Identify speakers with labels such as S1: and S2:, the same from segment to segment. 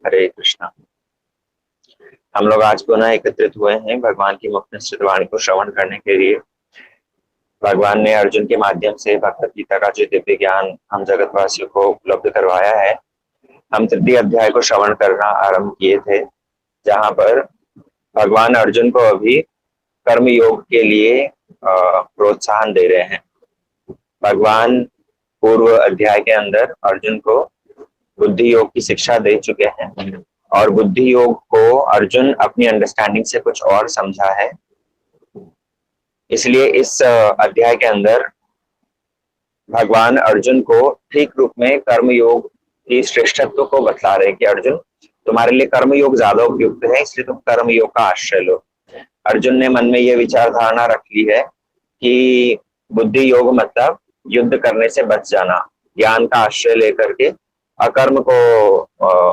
S1: हरे कृष्णा। हम लोग आज पुनः एकत्रित हुए हैं भगवान की मुख निश्चित वाणी को श्रवण करने के लिए। भगवान ने अर्जुन के माध्यम से भगवत गीता का जो दिव्य ज्ञान हम जगतवासियों को उपलब्ध करवाया है। हम तृतीय अध्याय को श्रवण करना आरंभ किए थे, जहां पर भगवान अर्जुन को अभी कर्म योग के लिए प्रोत्साहन दे रहे हैं। भगवान पूर्व अध्याय के अंदर अर्जुन को बुद्धि योग की शिक्षा दे चुके हैं और बुद्धि योग को अर्जुन अपनी अंडरस्टैंडिंग से कुछ और समझा है। इसलिए इस अध्याय के अंदर भगवान अर्जुन को ठीक रूप में कर्म योग की श्रेष्ठत्व को बतला रहे कि अर्जुन, तुम्हारे लिए कर्म योग ज्यादा उपयुक्त है, इसलिए तुम कर्म योग का आश्रय लो। अर्जुन ने मन में यह विचार धारणा रख ली है कि बुद्धि योग मतलब युद्ध करने से बच जाना, ज्ञान का आश्रय लेकर के अकर्म को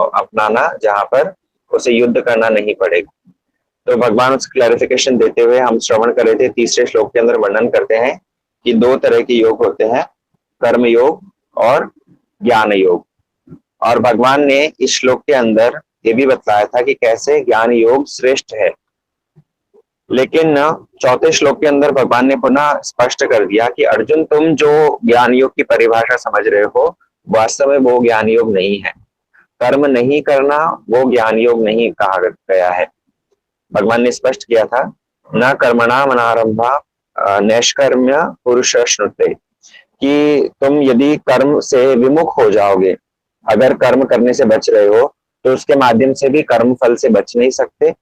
S1: अपनाना, जहां पर उसे युद्ध करना नहीं पड़ेगा। तो भगवान उस क्लैरिफिकेशन देते हुए हम श्रवण कर रहे थे। तीसरे श्लोक के अंदर वर्णन करते हैं कि दो तरह के योग होते हैं, कर्म योग और ज्ञान योग। और भगवान ने इस श्लोक के अंदर ये भी बताया था कि कैसे ज्ञान योग श्रेष्ठ है। लेकिन चौथे श्लोक के अंदर भगवान ने पुनः स्पष्ट कर दिया कि अर्जुन, तुम जो ज्ञान योग की परिभाषा समझ रहे हो, वास्तव में वो ज्ञान योग नहीं है। कर्म नहीं करना वो ज्ञान योग नहीं कहा गया है। भगवान ने स्पष्ट किया था, न कर्मणा मनारंभा नैष्कर्म्य पुरुष श्नुते, कि तुम यदि कर्म से विमुख हो जाओगे, अगर कर्म करने से बच रहे हो तो उसके माध्यम से भी कर्म फल से बच नहीं सकते।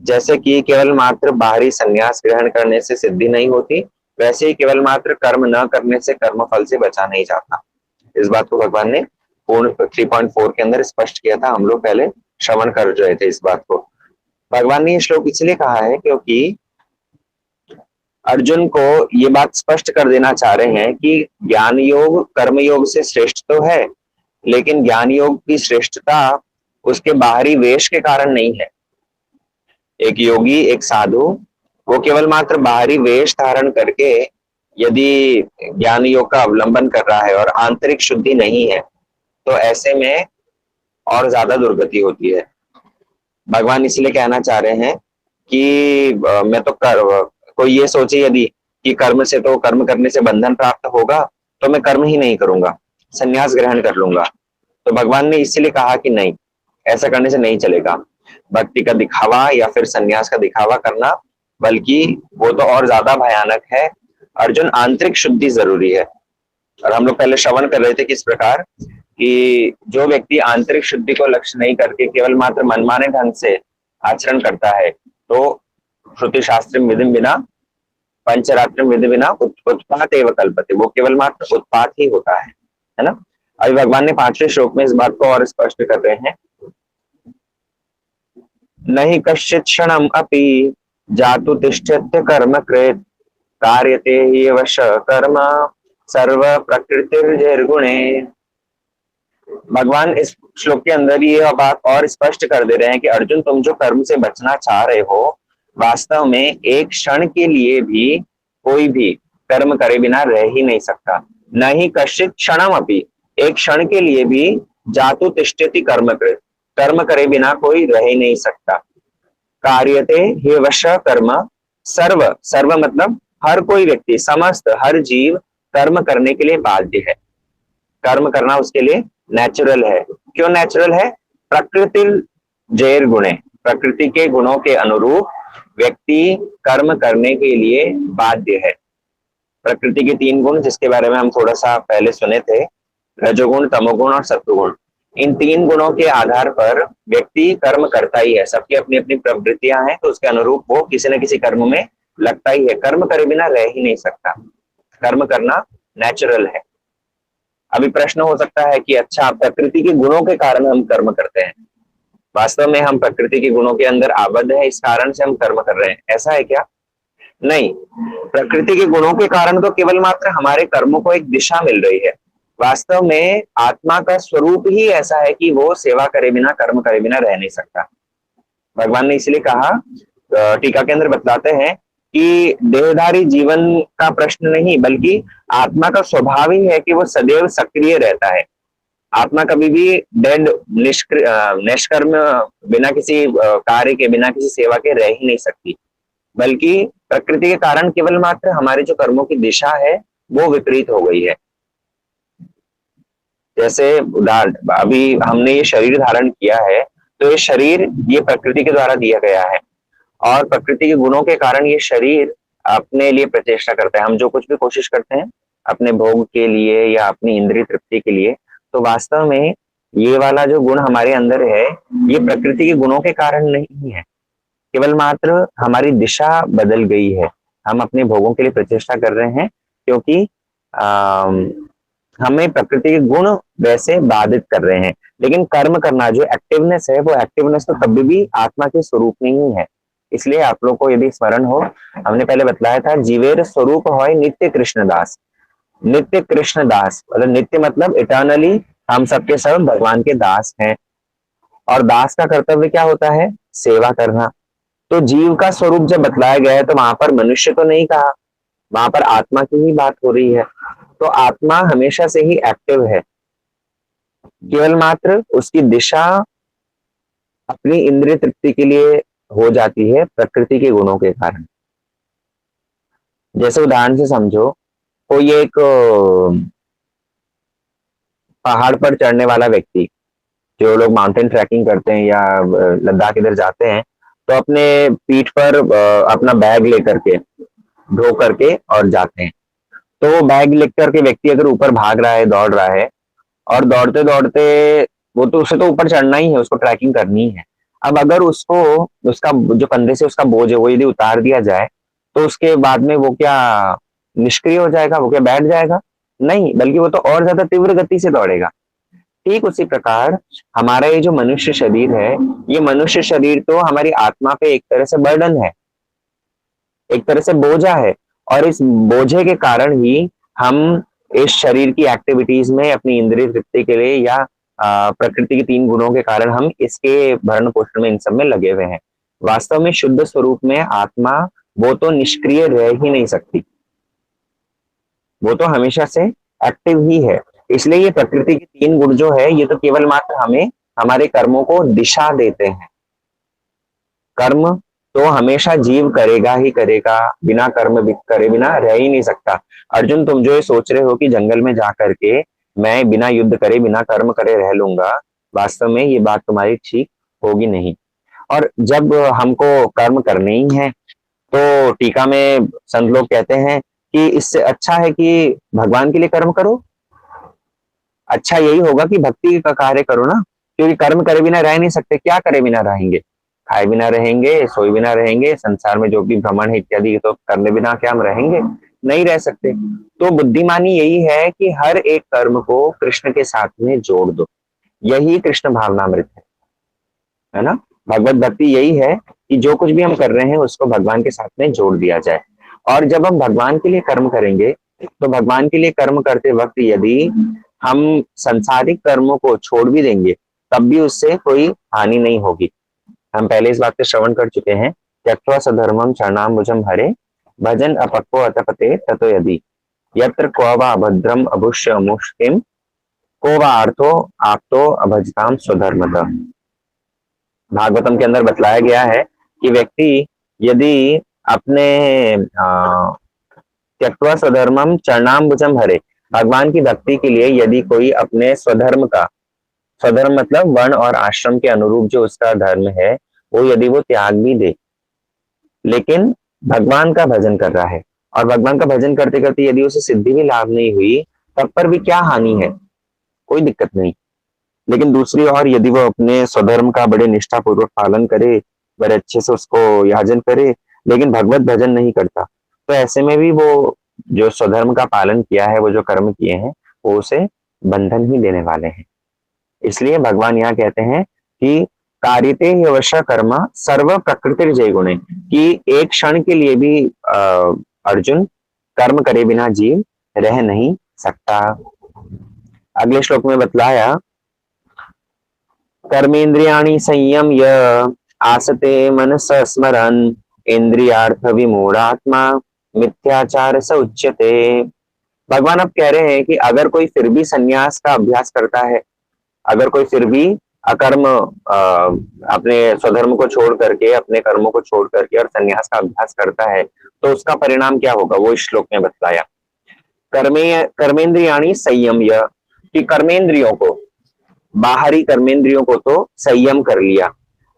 S1: जैसे कि केवल मात्र बाहरी संन्यास ग्रहण करने से सिद्धि नहीं होती, वैसे ही केवल मात्र कर्म न करने से कर्म फल से बचा नहीं जाता। इस बात को भगवान ने पूर्ण 3.4 के अंदर स्पष्ट किया था। हम लोग पहले श्रवण कर रहे थे इस बात को। भगवान ने ये श्लोक इसलिए कहा है क्योंकि अर्जुन को ये बात स्पष्ट कर देना चाह रहे हैं कि ज्ञान योग कर्म योग से श्रेष्ठ तो है, लेकिन ज्ञान योग की श्रेष्ठता उसके बाहरी वेश के कारण नहीं है। एक योगी, एक साधु, वो केवल मात्र बाहरी वेश धारण करके यदि ज्ञान योग का अवलंबन कर रहा है और आंतरिक शुद्धि नहीं है, तो ऐसे में और ज्यादा दुर्गति होती है। भगवान इसलिए कहना चाह रहे हैं कि मैं तो कोई ये सोचे यदि कि कर्म से तो कर्म करने से बंधन प्राप्त होगा, तो मैं कर्म ही नहीं करूंगा, संन्यास ग्रहण कर लूंगा। तो भगवान ने इसलिए कहा कि नहीं, ऐसा करने से नहीं चलेगा। भक्ति का दिखावा या फिर संन्यास का दिखावा करना, बल्कि वो तो और ज्यादा भयानक है। अर्जुन, आंतरिक शुद्धि जरूरी है। और हम लोग पहले श्रवण कर रहे थे किस प्रकार कि जो व्यक्ति आंतरिक शुद्धि को लक्ष्य नहीं करके केवल मात्र मनमाने ढंग से आचरण करता है, तो श्रुति शास्त्र विधि बिना पंचरात्र विधि बिना उत्पात एवं कल्पते, वो केवल मात्र उत्पात ही होता है ना। अभी भगवान ने 5वें श्लोक में इस बात को और स्पष्ट कर रहे हैं, नहीं कश्चित् क्षणम अपि जातु तिष्ठत्य कर्म कृत कार्यते हि वश कर्म सर्व प्रकृतिर्जैर्गुणे। भगवान इस श्लोक के अंदर ये बात और स्पष्ट कर दे रहे हैं कि अर्जुन, तुम जो कर्म से बचना चाह रहे हो, वास्तव में एक क्षण के लिए भी कोई भी कर्म करे बिना रह ही नहीं सकता। न ही कश्चित् क्षणम अपि, एक क्षण के लिए भी जातु तिष्ठति कर्मकृत, कर्म करे बिना कोई रह ही नहीं सकता। कार्यते हे वश कर्म सर्व, सर्व मतलब हर कोई व्यक्ति, समस्त हर जीव कर्म करने के लिए बाध्य है। कर्म करना उसके लिए नेचुरल है। क्यों नेचुरल है? प्रकृति जैर गुणे, प्रकृति के गुणों के अनुरूप व्यक्ति कर्म करने के लिए बाध्य है। प्रकृति के 3 गुण, जिसके बारे में हम थोड़ा सा पहले सुने थे, रजोगुण, तमोगुण और सत्वगुण। इन 3 गुणों के आधार पर व्यक्ति कर्म करता ही है। सबकी अपनी अपनी प्रवृत्तियां हैं, तो उसके अनुरूप वो किसी न किसी कर्म में लगता ही है। कर्म करे बिना रह ही नहीं सकता। कर्म करना नेचुरल है। अभी प्रश्न हो सकता है कि अच्छा, प्रकृति के गुणों के कारण हम कर्म करते हैं। वास्तव में हम प्रकृति के गुणों के अंदर आबद्ध है, इस कारण से हम कर्म कर रहे हैं, ऐसा है क्या? नहीं, प्रकृति के गुणों के कारण तो केवल मात्र हमारे कर्मों को एक दिशा मिल रही है। वास्तव में आत्मा का स्वरूप ही ऐसा है कि वो सेवा करे बिना, कर्म करे बिना रह नहीं सकता। भगवान ने इसलिए कहा, टीका के अंदर बतलाते हैं कि देहधारी जीवन का प्रश्न नहीं, बल्कि आत्मा का स्वभाव ही है कि वो सदैव सक्रिय रहता है। आत्मा कभी भी डेड निष्कर्म बिना किसी कार्य के, बिना किसी सेवा के रह ही नहीं सकती, बल्कि प्रकृति के कारण केवल मात्र हमारे जो कर्मों की दिशा है वो विपरीत हो गई है। जैसे उदाहरण, अभी हमने ये शरीर धारण किया है, तो ये शरीर ये प्रकृति के द्वारा दिया गया है, और प्रकृति के गुणों के कारण ये शरीर अपने लिए प्रचेष्टा करता है। हम जो कुछ भी कोशिश करते हैं अपने भोग के लिए या अपनी इंद्रिय तृप्ति के लिए, तो वास्तव में ये वाला जो गुण हमारे अंदर है ये प्रकृति के गुणों के कारण नहीं है, केवल मात्र हमारी दिशा बदल गई है। हम अपने भोगों के लिए प्रचेष्टा कर रहे हैं क्योंकि हमें प्रकृति के गुण वैसे बाधित कर रहे हैं। लेकिन कर्म करना जो एक्टिवनेस है, वो एक्टिवनेस तो कभी भी आत्मा के स्वरूप में ही है। इसलिए आप लोग को यदि स्मरण हो, हमने पहले बताया था, जीवेर स्वरूप होय नित्य कृष्णदास। नित्य कृष्णदास मतलब नित्य मतलब इटर्नली हम सबके सब भगवान के दास हैं, और दास का कर्तव्य क्या होता है? सेवा करना। तो जीव का स्वरूप जब बतलाया गया है तो वहां पर मनुष्य तो नहीं कहा, वहां पर आत्मा की ही बात हो रही है। तो आत्मा हमेशा से ही एक्टिव है, केवल मात्र उसकी दिशा अपनी इंद्रिय तृप्ति के लिए हो जाती है प्रकृति के गुणों के कारण। जैसे उदाहरण से समझो, कोई एक पहाड़ पर चढ़ने वाला व्यक्ति, जो लोग माउंटेन ट्रैकिंग करते हैं या लद्दाख इधर जाते हैं, तो अपने पीठ पर अपना बैग लेकर के, ढो करके और जाते हैं। तो वो बैग लेकर के व्यक्ति अगर ऊपर भाग रहा है, दौड़ रहा है, और दौड़ते दौड़ते वो तो, उसे तो ऊपर चढ़ना ही है, उसको ट्रैकिंग करनी है। अब अगर उसको उसका जो कंधे से उसका बोझ है वो यदि उतार दिया जाए, तो उसके बाद में वो क्या निष्क्रिय हो जाएगा? वो क्या बैठ जाएगा? नहीं, बल्कि वो तो और ज्यादा तीव्र गति से दौड़ेगा। ठीक उसी प्रकार हमारा ये जो मनुष्य शरीर है, ये मनुष्य शरीर तो हमारी आत्मा पे एक तरह से बर्डन है, एक तरह से बोझा है, और इस बोझे के कारण ही हम इस शरीर की एक्टिविटीज में अपनी इंद्रिय तृप्ति के लिए या प्रकृति के तीन गुणों के कारण हम इसके भरण पोषण में, इन सब में लगे हुए हैं। वास्तव में शुद्ध स्वरूप में आत्मा वो तो निष्क्रिय रह ही नहीं सकती, वो तो हमेशा से एक्टिव ही है। इसलिए ये प्रकृति के तीन गुण जो है, ये तो केवल मात्र हमें हमारे कर्मों को दिशा देते हैं। कर्म तो हमेशा जीव करेगा ही करेगा, बिना कर्म करे बिना रह ही नहीं सकता। अर्जुन, तुम जो ये सोच रहे हो कि जंगल में जा करके मैं बिना युद्ध करे, बिना कर्म करे रह लूंगा, वास्तव में ये बात तुम्हारी ठीक होगी नहीं। और जब हमको कर्म करने ही है, तो टीका में संत लोग कहते हैं कि इससे अच्छा है कि भगवान के लिए कर्म करो। अच्छा यही होगा कि भक्ति का कार्य करो ना, क्योंकि कर्म करे बिना रह नहीं सकते। क्या करे बिना रहेंगे? खाए बिना रहेंगे, सोए बिना रहेंगे, संसार में जो भी भ्रमण है इत्यादि, तो करने बिना क्या हम रहेंगे? नहीं रह सकते। तो बुद्धिमानी यही है कि हर एक कर्म को कृष्ण के साथ में जोड़ दो, यही कृष्ण भावनामृत है ना। भगवत भक्ति यही है कि जो कुछ भी हम कर रहे हैं उसको भगवान के साथ में जोड़ दिया जाए। और जब हम भगवान के लिए कर्म करेंगे, तो भगवान के लिए कर्म करते वक्त यदि हम संसारिक कर्मों को छोड़ भी देंगे, तब भी उससे कोई हानि नहीं होगी। हम पहले इस बात का श्रवण कर चुके हैं, त्यक्त्वा सधर्मम शरणाम्बुजम हरे भजन अपक्व अतपते ततो यदि यत्र क्व वा अभद्रम अभुष्य मुष्टिम को वा अर्थो आप्तो अभजताम स्वधर्मतः। भागवतम के अंदर बतलाया गया है कि व्यक्ति यदि अपने त्यक्त्वा स्वधर्मम चरणाम्बुजम हरे, भगवान की भक्ति के लिए यदि कोई अपने स्वधर्म का, स्वधर्म मतलब वर्ण और आश्रम के अनुरूप जो उसका धर्म है, वो यदि वो त्याग भी दे, लेकिन भगवान का भजन कर रहा है, और भगवान का भजन करते करते यदि उसे सिद्धि भी लाभ नहीं हुई, तब पर भी क्या हानि है? कोई दिक्कत नहीं। लेकिन दूसरी ओर यदि वो अपने स्वधर्म का बड़े निष्ठा पूर्वक पालन करे, बड़े अच्छे से उसको याजन करे, लेकिन भगवत भजन नहीं करता, तो ऐसे में भी वो जो स्वधर्म का पालन किया है, वो जो कर्म किए हैं, वो उसे बंधन ही देने वाले हैं। इसलिए भगवान यहाँ कहते हैं कि कार्यते ही अवश्य कर्म सर्व प्रकृति जय गुणे, कि एक क्षण के लिए भी अर्जुन कर्म करे बिना जीव रह नहीं सकता। अगले श्लोक में बतलाया, कर्मेन्द्रियाणि संयम य आसते मनस स्मरन् इंद्रियार्थ विमूढ़ात्मा मिथ्याचार स उच्यते। भगवान अब कह रहे हैं कि अगर कोई फिर भी संन्यास का अभ्यास करता है, अगर कोई फिर भी अकर्म अपने स्वधर्म को छोड़ करके, अपने कर्मों को छोड़ करके और संन्यास का अभ्यास करता है, तो उसका परिणाम क्या होगा, वो इस श्लोक में बतलाया। कर्मेंद्रियाणी संयम्य, कि कर्मेंद्रियों को, बाहरी कर्मेंद्रियों को तो संयम कर लिया।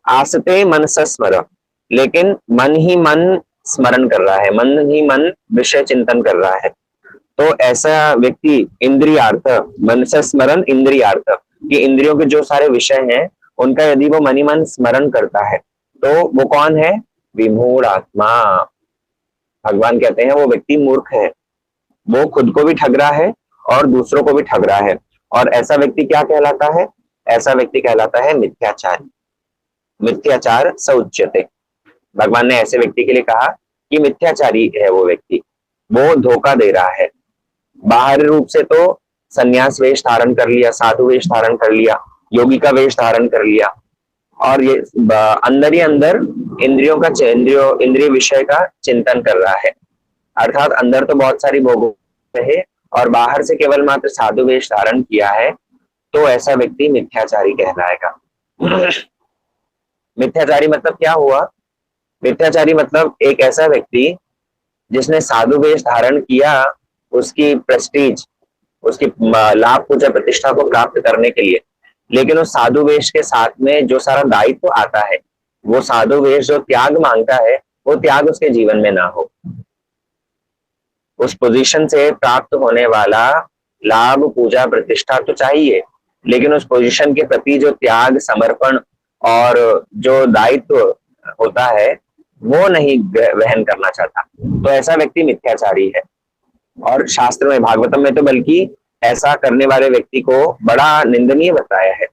S1: आसते मन स्मर, लेकिन मन ही मन स्मरण कर रहा है, मन ही मन विषय चिंतन कर रहा है। तो ऐसा व्यक्ति इंद्रियार्थ, मन से स्मरण इंद्रियार्थ, कि इंद्रियों के जो सारे विषय हैं उनका यदि वो मन ही मन स्मरण करता है, तो वो कौन है, विमूढ़ आत्मा। भगवान कहते हैं वो व्यक्ति मूर्ख है, वो खुद को भी ठग रहा है और दूसरों को भी ठग रहा है। और ऐसा व्यक्ति क्या कहलाता है, ऐसा व्यक्ति कहलाता है मिथ्याचारी। मिथ्याचार स उच्यते, भगवान ने ऐसे व्यक्ति के लिए कहा कि मिथ्याचारी है वो व्यक्ति, वो धोखा दे रहा है। बाहरी रूप से तो संन्यास वेश धारण कर लिया, साधु वेश धारण कर लिया, योगी का वेश धारण कर लिया, और ये अंदर ही अंदर इंद्रियों का इंद्रिय विषय का चिंतन कर रहा है। अर्थात अंदर तो बहुत सारी भोग है और बाहर से केवल मात्र साधु वेश धारण किया है, तो ऐसा व्यक्ति मिथ्याचारी कहलाएगा। मिथ्याचारी मतलब क्या हुआ, मिथ्याचारी मतलब एक ऐसा व्यक्ति जिसने साधु वेश धारण किया उसकी प्रेस्टीज, उसकी लाभ पूजा प्रतिष्ठा को प्राप्त करने के लिए, लेकिन उस साधु वेश के साथ में जो सारा दायित्व आता है, वो साधु वेश जो त्याग मांगता है, वो त्याग उसके जीवन में ना हो। उस पोजीशन से प्राप्त होने वाला लाभ पूजा प्रतिष्ठा तो चाहिए, लेकिन उस पोजीशन के प्रति जो त्याग, समर्पण और जो दायित्व होता है वो नहीं वहन करना चाहता, तो ऐसा व्यक्ति मिथ्याचारी है। और शास्त्र में, भागवतम में तो बल्कि ऐसा करने वाले व्यक्ति को बड़ा निंदनीय बताया है।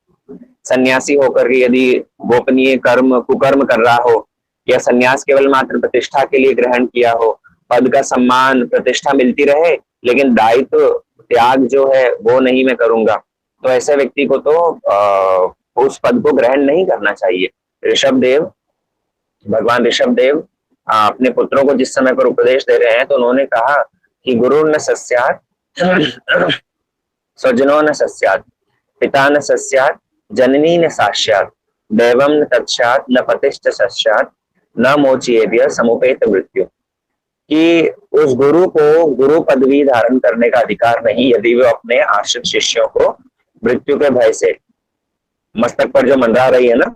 S1: सन्यासी होकर के यदि गोपनीय कर्म, कुकर्म कर रहा हो, या सन्यास केवल मात्र प्रतिष्ठा के लिए ग्रहण किया हो, पद का सम्मान प्रतिष्ठा मिलती रहे लेकिन दायित्व त्याग जो है वो नहीं मैं करूंगा, तो ऐसे व्यक्ति को तो उस पद को ग्रहण नहीं करना चाहिए। ऋषभदेव, भगवान ऋषभदेव अपने पुत्रों को जिस समय पर उपदेश दे रहे हैं, तो उन्होंने कहा कि गुरु न सस्यात् स्वजनो न सस्यात्, पिता न सस्यात् जननी न सास्यात्, दैवम न तत्स्यात् न पतिश्च सस्यात्, न मोचयेद्य समुपेत मृत्यु। कि उस गुरु को गुरु पदवी धारण करने का अधिकार नहीं यदि वो अपने आश्रित शिष्यों को मृत्यु के भय से, मस्तक पर जो मंडरा रही है ना,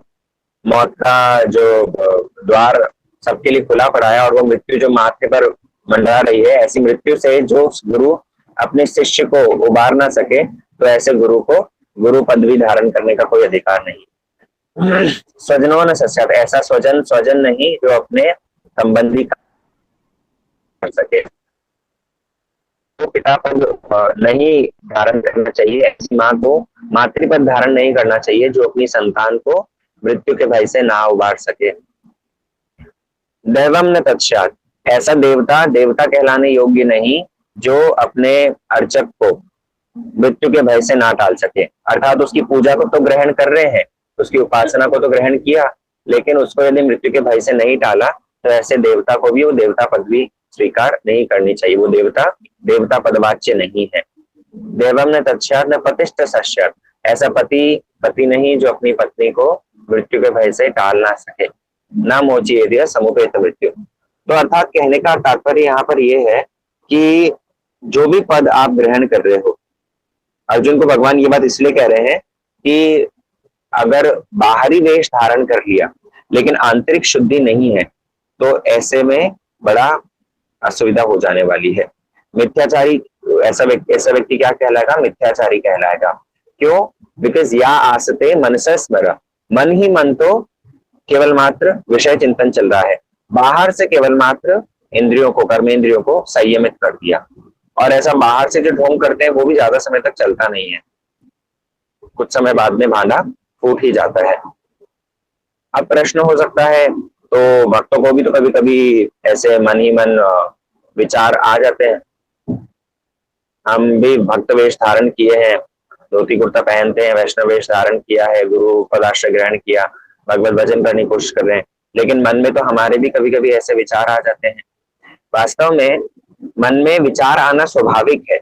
S1: मौत का जो द्वार सबके लिए खुला पड़ा है और वो मृत्यु जो माथे पर मंडरा रही है, ऐसी मृत्यु से जो गुरु अपने शिष्य को उबार ना सके, तो ऐसे गुरु को गुरु पदवी धारण करने का कोई अधिकार नहीं। स्वजनों न सस्यात्, ऐसा स्वजन नहीं जो अपने संबंधी कर सके। तो पिता पद नहीं धारण करना चाहिए, ऐसी माँ को मातृपद धारण नहीं करना चाहिए जो अपनी संतान को मृत्यु के भय से ना उबार सके। दैवम न तत्स्यात्, ऐसा देवता कहलाने योग्य नहीं जो अपने अर्चक को मृत्यु के भय से ना टाल सके। अर्थात उसकी पूजा को तो ग्रहण कर रहे हैं, उसकी उपासना को तो ग्रहण किया, लेकिन उसको यदि मृत्यु के भय से नहीं टाला, तो ऐसे देवता को भी वो देवता पदवी स्वीकार नहीं करनी चाहिए, वो देवता पदवाच्य नहीं है। देवम न तत्स्यात् न पतिश्च सस्यात्, ऐसा पति नहीं जो अपनी पत्नी को मृत्यु के भय से टाल ना सके। न मोचयेद्य समुपेत मृत्यु, तो अर्थात कहने का तात्पर्य यहाँ पर यह है कि जो भी पद आप ग्रहण कर रहे हो, अर्जुन को भगवान ये बात इसलिए कह रहे हैं कि अगर बाहरी वेश धारण कर लिया लेकिन आंतरिक शुद्धि नहीं है, तो ऐसे में बड़ा असुविधा हो जाने वाली है। मिथ्याचारी, ऐसा व्यक्ति क्या कहलाएगा, मिथ्याचारी कहलाएगा। क्यों? बिकॉज या आसते मन से स्मर, मन ही मन तो केवल मात्र विषय चिंतन चल रहा है, बाहर से केवल मात्र इंद्रियों को, कर्मेंद्रियों को संयमित कर दिया। और ऐसा बाहर से जो ढोंग करते हैं वो भी ज्यादा समय तक चलता नहीं है, कुछ समय बाद में भांडा फूट ही जाता है। अब प्रश्न हो सकता है, तो भक्तों को भी तो कभी कभी ऐसे मन ही मन विचार आ जाते हैं। हम भी भक्त वेश धारण किए हैं, धोती कुर्ता पहनते हैं, वैष्णव वेश धारण किया है, गुरु पदाश्रय ग्रहण किया, भगवत भजन करने की कोशिश कर रहे हैं, लेकिन मन में तो हमारे भी कभी कभी ऐसे विचार आ जाते हैं। वास्तव में मन में विचार आना स्वाभाविक है,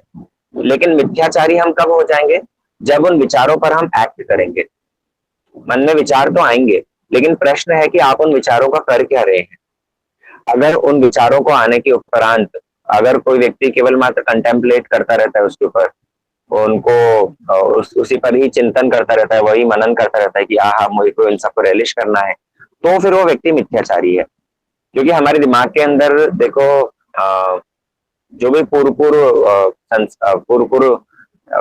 S1: लेकिन मिथ्याचारी हम कब हो जाएंगे, जब उन विचारों पर हम एक्ट करेंगे। मन में विचार तो आएंगे, लेकिन प्रश्न है कि आप उन विचारों का कर क्या रहे हैं। अगर उन विचारों को आने के उपरांत अगर कोई व्यक्ति केवल मात्र कंटेम्पलेट करता रहता है उसके ऊपर, उनको उसी पर ही चिंतन करता रहता है, वही मनन करता रहता है कि आहा मुझे को इन सबको रेलिश करना है, तो फिर वो व्यक्ति मिथ्याचारी है। क्योंकि हमारे दिमाग के अंदर देखो जो भी पूर्व पूर्व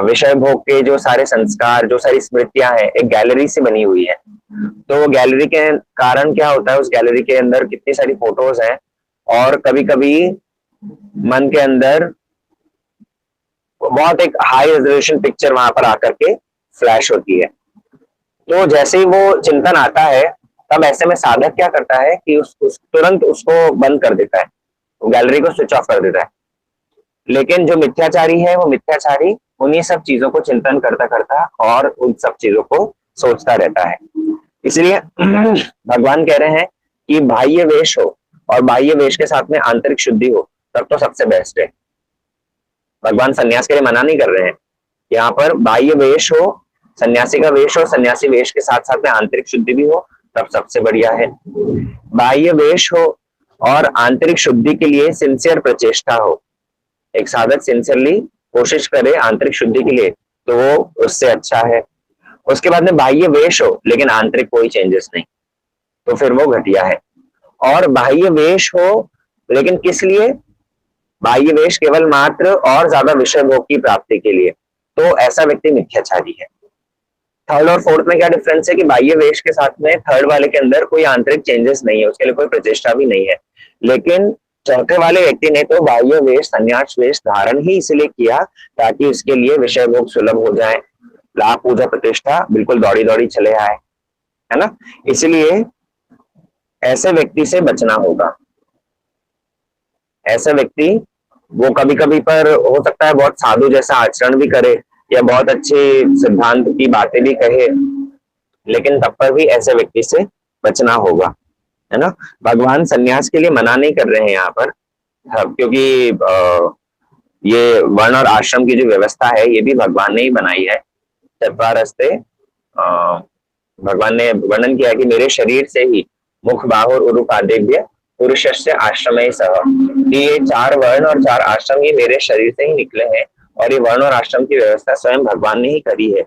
S1: विषय भोग के जो सारे संस्कार, जो सारी स्मृतियां हैं, एक गैलरी से बनी हुई है। तो वो गैलरी के कारण क्या होता है, उस गैलरी के अंदर कितनी सारी फोटोज हैं, और कभी कभी मन के अंदर बहुत एक हाई रेजोल्यूशन पिक्चर वहां पर आकर के फ्लैश होती है। तो जैसे ही वो चिंतन आता है, तब ऐसे में साधक क्या करता है कि तुरंत उसको बंद कर देता है, गैलरी को स्विच ऑफ कर देता है। लेकिन जो मिथ्याचारी है, वो मिथ्याचारी उन्हीं सब चीजों को चिंतन करता करता और उन सब चीजों को सोचता रहता है। इसलिए भगवान कह रहे हैं कि बाह्य वेश हो और बाह्य वेश के साथ में आंतरिक शुद्धि हो, तब तो सबसे बेस्ट है। भगवान सन्यास के लिए मना नहीं कर रहे हैं। यहाँ पर बाह्य वेश हो, सन्यासी का वेश हो, सन्यासी वेश के साथ साथ में आंतरिक शुद्धि भी हो, तब सबसे बढ़िया है। बाह्य वेश हो और आंतरिक शुद्धि के लिए सिंसियर प्रचेष्टा हो, एक साधक सिंसियरली कोशिश करे आंतरिक शुद्धि के लिए, तो वो उससे अच्छा है। उसके बाद में बाह्य वेश हो लेकिन आंतरिक कोई चेंजेस नहीं, तो फिर वो घटिया है। और बाह्य वेश हो लेकिन किस लिए, बाह्य वेश केवल मात्र और ज्यादा विषय भोग की प्राप्ति के लिए, तो ऐसा व्यक्ति मिथ्याचारी है। थर्ड और फोर्थ में क्या डिफरेंस है कि बाह्य वेश के साथ में थर्ड वाले के अंदर कोई आंतरिक चेंजेस नहीं है, उसके लिए कोई प्रचेष्टा भी नहीं है। लेकिन चौथे वाले व्यक्ति ने तो बाह्य वेश, संन्यास वेश धारण ही इसलिए किया ताकि उसके लिए विषय भोग सुलभ हो जाए, लाभ पूजा प्रतिष्ठा बिल्कुल दौड़ी दौड़ी चले आए, है ना। इसलिए ऐसे व्यक्ति से बचना होगा। ऐसा व्यक्ति वो कभी कभी पर हो सकता है बहुत साधु जैसा आचरण भी करे या बहुत अच्छे सिद्धांत की बातें भी कहे, लेकिन तब पर भी ऐसे व्यक्ति से बचना होगा, है ना। भगवान सन्यास के लिए मना नहीं कर रहे हैं यहाँ पर, क्योंकि ये वर्ण और आश्रम की जो व्यवस्था है ये भी भगवान ने ही बनाई है। चत्वारस्ते भगवान ने वर्णन किया कि मेरे शरीर से ही मुख बाहुर उरुपादेभ्य पुरुषस्य आश्रमे सह, ये 4 वर्ण और 4 आश्रम ये मेरे शरीर से ही निकले हैं, और ये वर्ण और आश्रम की व्यवस्था स्वयं भगवान ने ही करी है।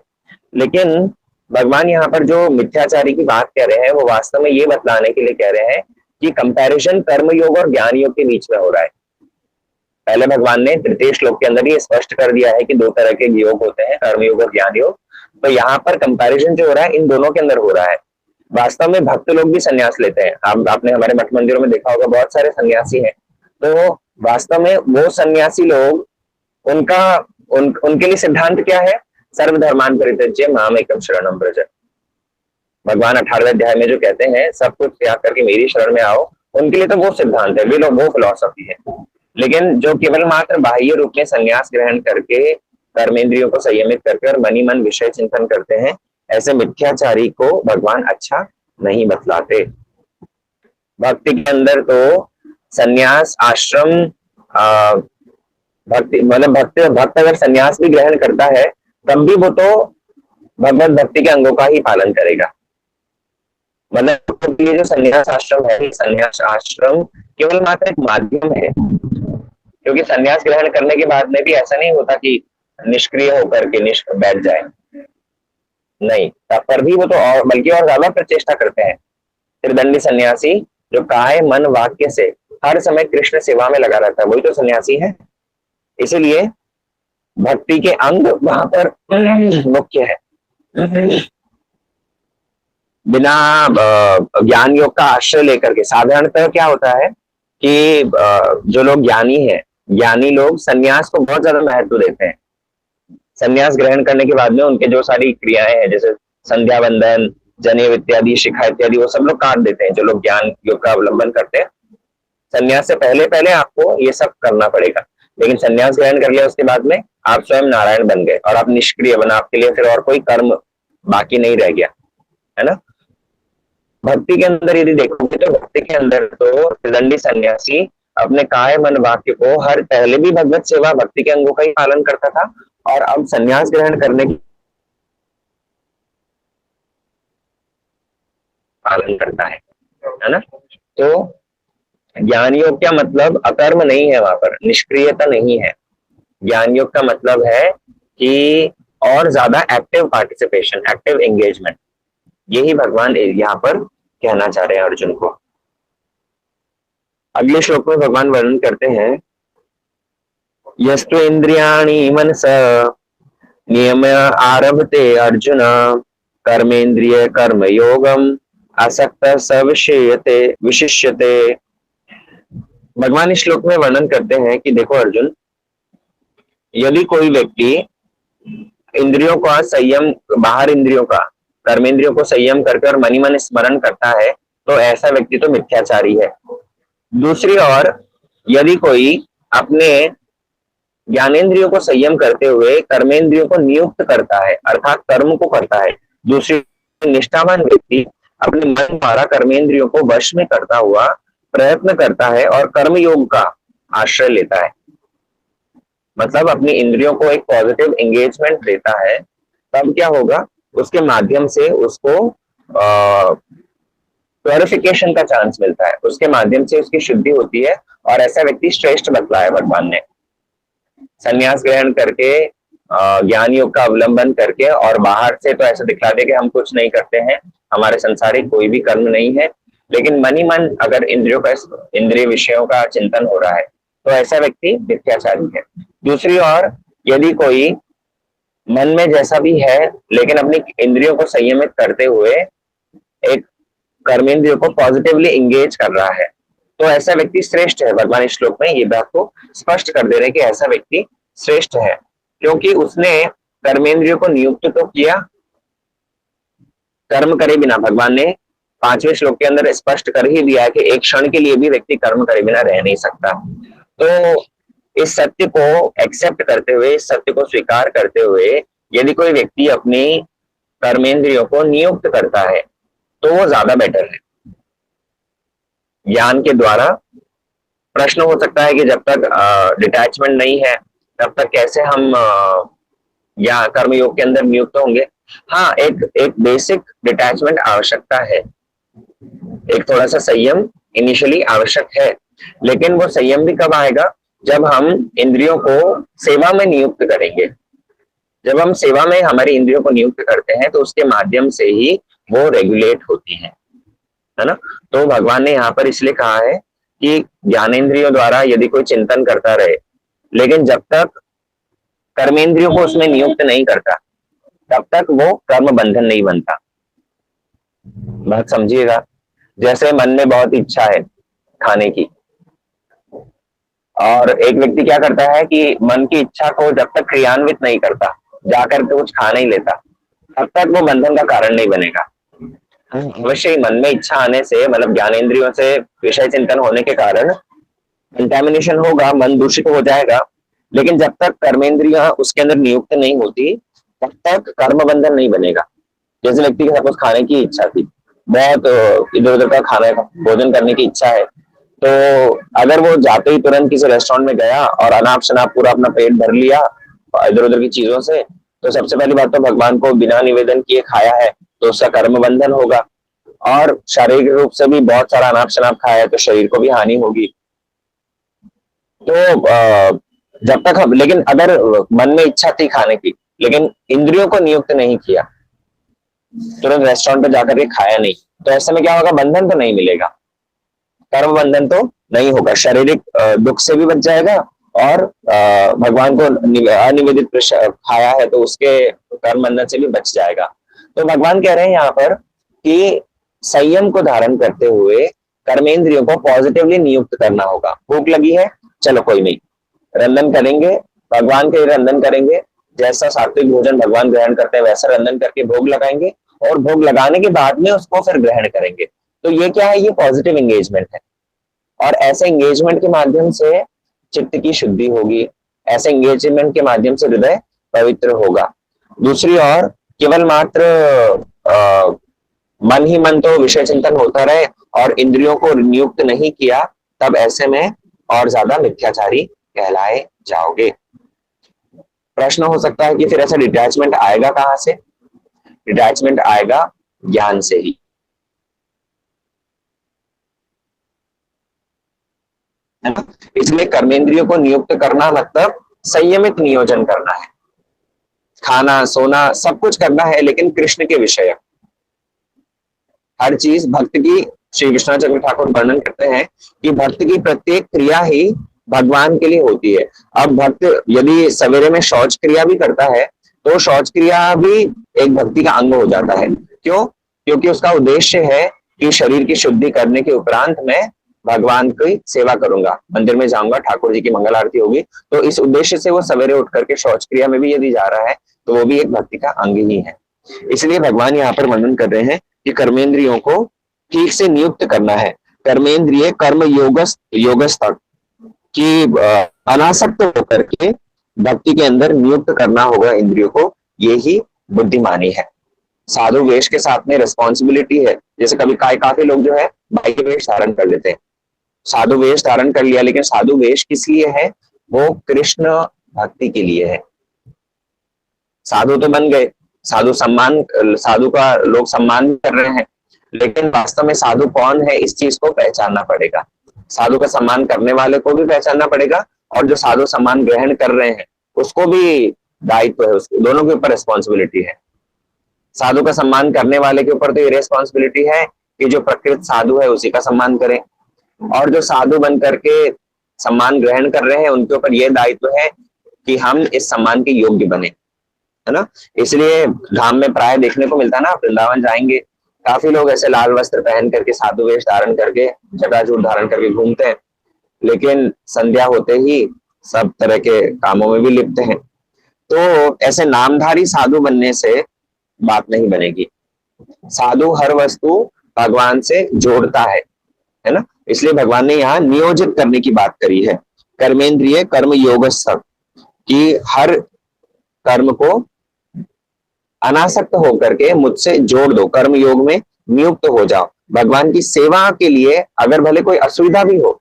S1: लेकिन भगवान यहाँ पर जो मिथ्याचारी की बात कह रहे हैं वो वास्तव में ये बतलाने के लिए कह रहे हैं कि कंपैरिजन कर्म योग और ज्ञान योग के बीच में हो रहा है। पहले भगवान ने तृतीय श्लोक के अंदर ये स्पष्ट कर दिया है कि 2 तरह के योग होते हैं, कर्म योग और ज्ञान योग। तो यहाँ पर कंपैरिजन जो हो रहा है इन दोनों के अंदर हो रहा है। वास्तव में भक्त लोग भी संन्यास लेते हैं, आपने हमारे मठ मंदिरों में देखा होगा बहुत सारे सन्यासी हैं। तो वास्तव में वो सन्यासी लोग उनके लिए सिद्धांत क्या है, सर्वधर्मान परित्यज्य माम एकम शरणम व्रज। भगवान 18वें अध्याय में जो कहते हैं सब कुछ त्याग करके मेरी शरण में आओ, उनके लिए तो वो सिद्धांत है, वो फिलॉसफी है। लेकिन जो केवल मात्र बाह्य रूप में संन्यास ग्रहण करके कर्मेंद्रियों को संयमित करके और मनी मन विषय चिंतन करते हैं, ऐसे मिथ्याचारी को भगवान अच्छा नहीं बतलाते। भक्ति के अंदर तो संन्यास आश्रम भक्ति मतलब भक्त अगर संन्यास भी ग्रहण करता है तब भी वो तो भगवत भक्ति के अंगों का ही पालन करेगा। मतलब ये जो संन्यास आश्रम है, संन्यास आश्रम केवल मात्र एक माध्यम है, क्योंकि संन्यास ग्रहण करने के बाद में भी ऐसा नहीं होता कि निष्क्रिय होकर के बैठ जाए, नहीं, तब पर भी वो तो और बल्कि और ज्यादा प्रचेष्टा करते हैं। त्रिदंडी सन्यासी जो काय मन वाक्य से हर समय कृष्ण सेवा में लगा रहता है, वही तो सन्यासी है। इसीलिए भक्ति के अंग वहां पर मुख्य है। बिना ज्ञान योग का आश्रय लेकर के साधारणतः क्या होता है कि जो लोग ज्ञानी हैं, ज्ञानी लोग सन्यास को बहुत ज्यादा महत्व देते हैं। सन्यास ग्रहण करने के बाद में उनके जो सारी क्रियाएं हैं जैसे संध्या वंदन, जनेऊ इत्यादि, शिखा इत्यादि, वो सब लोग काट देते हैं जो लोग ज्ञान योग का अवलंबन करते हैं। सन्यास से पहले पहले आपको ये सब करना पड़ेगा, लेकिन सन्यास ग्रहण कर लिया उसके बाद में आप स्वयं नारायण बन गए और आप निष्क्रिय बना, आपके लिए फिर और कोई कर्म बाकी नहीं रह गया, है ना। भक्ति के अंदर यदि देखोगे तो भक्ति के अंदर तो त्रिदंडी सन्यासी अपने काय मन वाक्य को हर पहले भी भगवत सेवा भक्ति के अंगों का ही पालन करता था, और अब सन्यास ग्रहण करने पालन करता है ना। तो ज्ञान योग का मतलब अकर्म नहीं है, वहां पर निष्क्रियता नहीं है। ज्ञान योग का मतलब है कि और ज्यादा एक्टिव पार्टिसिपेशन, एक्टिव एंगेजमेंट, यही भगवान यहाँ पर कहना चाह रहे हैं अर्जुन को। अगले श्लोक में भगवान वर्णन करते हैं, यस्तु इंद्रियाणि मनसा नियम आरभते अर्जुन कर्मेंद्रिय कर्म योगम आसक्त सविषयते विशिष्यते। भगवान इस श्लोक में वर्णन करते हैं कि देखो अर्जुन, यदि कोई व्यक्ति इंद्रियों का संयम, बाहर इंद्रियों का, कर्मेंद्रियों को संयम करके और मनी मन स्मरण करता है तो ऐसा व्यक्ति तो मिथ्याचारी है। दूसरी ओर यदि कोई अपने ज्ञानेंद्रियों को संयम करते हुए कर्मेंद्रियों को नियुक्त करता है, अर्थात कर्म को करता है, दूसरी निष्ठावान व्यक्ति अपने मन द्वारा कर्मेंद्रियों को वश में करता हुआ प्रयत्न करता है और कर्म योग का आश्रय लेता है, मतलब अपनी इंद्रियों को एक पॉजिटिव एंगेजमेंट देता है, तब क्या होगा, उसके माध्यम से उसको प्योरिफिकेशन का चांस मिलता है, उसके माध्यम से उसकी शुद्धि होती है और ऐसा व्यक्ति श्रेष्ठ बतला है भगवान ने। संन्यास ग्रहण करके, ज्ञान योग का अवलंबन करके और बाहर से तो ऐसा दिखला दे कि हम कुछ नहीं करते हैं, हमारे संसारिक कोई भी कर्म नहीं है, लेकिन मन ही मन अगर इंद्रियों का, इंद्रिय विषयों का चिंतन हो रहा है तो ऐसा व्यक्ति मिथ्याचारी है। दूसरी ओर यदि कोई मन में जैसा भी है लेकिन अपनी इंद्रियों को संयमित करते हुए एक कर्मेंद्रियों को पॉजिटिवली एंगेज कर रहा है तो ऐसा व्यक्ति श्रेष्ठ है। भगवान इस श्लोक में ये बात को स्पष्ट कर दे रहे हैं कि ऐसा व्यक्ति श्रेष्ठ है, क्योंकि उसने कर्मेंद्रियों को नियुक्त तो किया, कर्म करे बिना, भगवान ने 5वें श्लोक के अंदर स्पष्ट कर ही दिया है कि एक क्षण के लिए भी व्यक्ति कर्म करे बिना रह नहीं सकता। तो इस सत्य को एक्सेप्ट करते हुए, इस सत्य को स्वीकार करते हुए यदि कोई व्यक्ति अपनी कर्मेंद्रियों को नियुक्त करता है तो वो ज्यादा बेटर है ज्ञान के द्वारा। प्रश्न हो सकता है कि जब तक डिटैचमेंट नहीं है तब तक कैसे हम या कर्मयोग के अंदर नियुक्त होंगे। हाँ, एक बेसिक डिटैचमेंट आवश्यकता है, एक थोड़ा सा संयम इनिशियली आवश्यक है, लेकिन वो संयम भी कब आएगा, जब हम इंद्रियों को सेवा में नियुक्त करेंगे। जब हम सेवा में हमारी इंद्रियों को नियुक्त करते हैं तो उसके माध्यम से ही वो रेगुलेट होती है ना। तो भगवान ने यहाँ पर इसलिए कहा है कि ज्ञानेंद्रियों द्वारा यदि कोई चिंतन करता रहे, लेकिन जब तक कर्मेंद्रियों को उसमें नियुक्त नहीं करता तब तक वो कर्म बंधन नहीं बनता। बात समझिएगा, जैसे मन में बहुत इच्छा है खाने की और एक व्यक्ति क्या करता है कि मन की इच्छा को जब तक क्रियान्वित नहीं करता, जाकर के कुछ खा नहीं लेता, तब तक वो बंधन का कारण नहीं बनेगा। अवश्य ही मन में इच्छा आने से, मतलब ज्ञानेंद्रियों से विषय चिंतन होने के कारण कंटेमिनेशन होगा, मन दूषित हो जाएगा, लेकिन जब तक कर्मेंद्रियां उसके अंदर नियुक्त नहीं होती तब तक कर्म बंधन नहीं बनेगा। जैसे व्यक्ति के सपोज खाने की इच्छा थी, बहुत इधर उधर का खाना, भोजन करने की इच्छा है, तो अगर वो जाते ही तुरंत किसी रेस्टोरेंट में गया और अनाप शनाप पूरा अपना पेट भर लिया इधर उधर की चीजों से, तो सबसे पहली बात तो भगवान को बिना निवेदन किए खाया है तो उसका कर्म बंधन होगा, और शारीरिक रूप से भी बहुत सारा अनाप शनाप खाया है तो शरीर को भी हानि होगी। तो जब तक हम, लेकिन अगर मन में इच्छा थी खाने की लेकिन इंद्रियों को नियुक्त नहीं किया, तुरंत रेस्टोरेंट पे जाकर के खाया नहीं, तो ऐसे में क्या होगा, बंधन तो नहीं मिलेगा, कर्म बंधन तो नहीं होगा, शारीरिक दुख से भी बच जाएगा और भगवान को अनिवेदित खाया है तो उसके कर्म बंधन से भी बच जाएगा। तो भगवान कह रहे हैं यहाँ पर कि संयम को धारण करते हुए कर्मेंद्रियों को पॉजिटिवली नियुक्त करना होगा। भूख लगी है, चलो कोई नहीं, रंधन करेंगे, भगवान के रंधन करेंगे, जैसा सात्विक भोजन भगवान ग्रहण करते हैं वैसा रंधन करके भोग लगाएंगे और भोग लगाने के बाद में उसको फिर ग्रहण करेंगे। तो ये क्या है, ये पॉजिटिव एंगेजमेंट है, और ऐसे एंगेजमेंट के माध्यम से चित्त की शुद्धि होगी, ऐसे एंगेजमेंट के माध्यम से हृदय पवित्र होगा। दूसरी ओर केवल मात्र मन ही मन तो विषय चिंतन होता रहे और इंद्रियों को नियुक्त नहीं किया, तब ऐसे में और ज्यादा मिथ्याचारी कहलाए जाओगे। प्रश्न हो सकता है कि फिर ऐसा डिटैचमेंट आएगा कहां से? डिटैचमेंट आएगा ज्ञान से ही। इसलिए कर्मेंद्रियों को नियुक्त करना मतलब संयमित नियोजन करना है। खाना सोना सब कुछ करना है, लेकिन कृष्ण के विषय हर चीज भक्त की। श्री कृष्णाचंद्र ठाकुर वर्णन करते हैं कि भक्त की प्रत्येक क्रिया ही भगवान के लिए होती है। अब भक्त यदि सवेरे में शौच क्रिया भी करता है तो शौच क्रिया भी एक भक्ति का अंग हो जाता है। क्यों? क्योंकि उसका उद्देश्य है कि शरीर की शुद्धि करने के उपरांत मैं भगवान की सेवा करूंगा, मंदिर में जाऊंगा, ठाकुर जी की मंगल आरती होगी। तो इस उद्देश्य से वो सवेरे उठ करके शौच क्रिया में भी यदि जा रहा है तो वो भी एक भक्ति का अंग ही है। इसलिए भगवान यहाँ पर वर्णन कर रहे हैं कि कर्मेंद्रियों को ठीक से नियुक्त करना है। कर्मेंद्रिय कर्म योगस्तक कि अनासक्त होकर के भक्ति के अंदर नियुक्त करना होगा इंद्रियों को, यही बुद्धिमानी है। साधु वेश के साथ में रिस्पॉन्सिबिलिटी है। जैसे कभी काफी लोग जो है बाह्य वेश धारण कर लेते हैं, साधु वेश धारण कर लिया, लेकिन साधु वेश किस लिए है? वो कृष्ण भक्ति के लिए है। साधु तो बन गए, साधु का लोग सम्मान कर रहे हैं, लेकिन वास्तव में साधु कौन है इस चीज को पहचानना पड़ेगा। साधु का सम्मान करने वाले को भी पहचानना पड़ेगा, और जो साधु सम्मान ग्रहण कर रहे हैं उसको भी दायित्व है, उसको दोनों के ऊपर रिस्पॉन्सिबिलिटी है। साधु का सम्मान करने वाले के ऊपर तो ये रिस्पॉन्सिबिलिटी है कि जो प्रकृत साधु है उसी का सम्मान करें, और जो साधु बन करके सम्मान ग्रहण कर रहे हैं उनके ऊपर यह दायित्व है कि हम इस सम्मान के योग्य बने, है ना। इसलिए धाम में प्राय देखने को मिलता है ना, वृंदावन जाएंगे काफी लोग ऐसे लाल वस्त्र पहन करके साधु वेश धारण करके जटाजूट धारण करके घूमते हैं, लेकिन संध्या होते ही सब तरह के कामों में भी लिप्त हैं। तो ऐसे नामधारी साधु बनने से बात नहीं बनेगी। साधु हर वस्तु भगवान से जोड़ता है ना। इसलिए भगवान ने यहाँ नियोजित करने की बात करी है। कर्मेंद्रिय कर्म योगस्थ कि हर कर्म को अनासक्त होकर के मुझसे जोड़ दो, कर्म योग में नियुक्त हो जाओ। भगवान की सेवा के लिए अगर भले कोई असुविधा भी हो,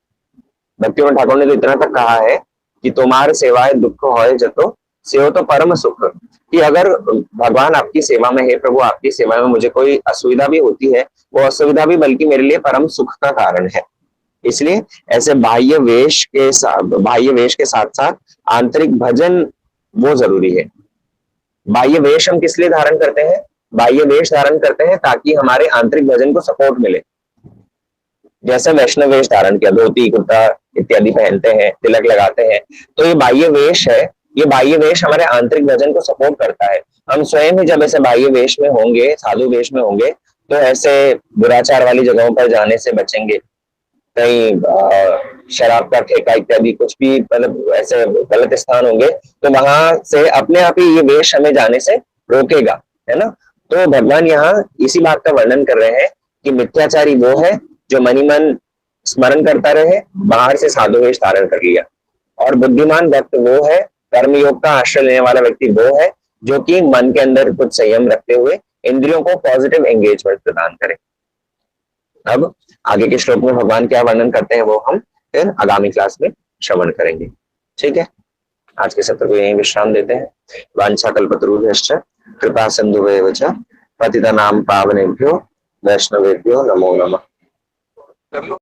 S1: भक्तिवंत ठाकुर ने तो इतना तक कहा है कि तुम्हारे सेवाए दुख होए जतो सेव तो परम सुख, कि अगर भगवान आपकी सेवा में है, प्रभु आपकी सेवा में मुझे कोई असुविधा भी होती है, वो असुविधा भी बल्कि मेरे लिए परम सुख का कारण है। इसलिए ऐसे बाह्य वेश के साथ साथ आंतरिक भजन वो जरूरी है। बाह्य वेश हम किस लिए धारण करते हैं? बाह्य वेश धारण करते हैं ताकि हमारे आंतरिक भजन को सपोर्ट मिले। जैसे वैष्णव वेश धारण किया, धोती कुर्ता इत्यादि पहनते हैं, तिलक लगाते हैं, तो ये बाह्य वेश है। ये बाह्य वेश हमारे आंतरिक भजन को सपोर्ट करता है। हम स्वयं ही जब ऐसे बाह्य वेश में होंगे, साधु वेश में होंगे, तो ऐसे दुराचार वाली जगहों पर जाने से बचेंगे। कहीं शराब का ठेका इत्यादि कुछ भी मतलब ऐसे गलत स्थान होंगे तो वहां से अपने आप ही ये वेश हमें जाने से रोकेगा, है ना। तो भगवान यहाँ इसी बात का वर्णन कर रहे हैं कि मिथ्याचारी वो है जो मनी मन स्मरण करता रहे, बाहर से साधु वेश धारण कर लिया, और बुद्धिमान भक्त वो है, कर्मयोग का आश्रय लेने वाला व्यक्ति वो है जो कि मन के अंदर कुछ संयम रखते हुए इंद्रियों को पॉजिटिव एंगेजमेंट प्रदान करे। अब आगे के श्लोक में भगवान क्या वर्णन करते हैं वो हम फिर आगामी क्लास में श्रवण करेंगे। ठीक है, आज के सत्र को यहीं विश्राम देते हैं। वांछा कल्पतरुभ्यश्च कृपा सिंधुभ्येव च पतितानां पावनेभ्यो वैष्णवेभ्यो नमो नमः।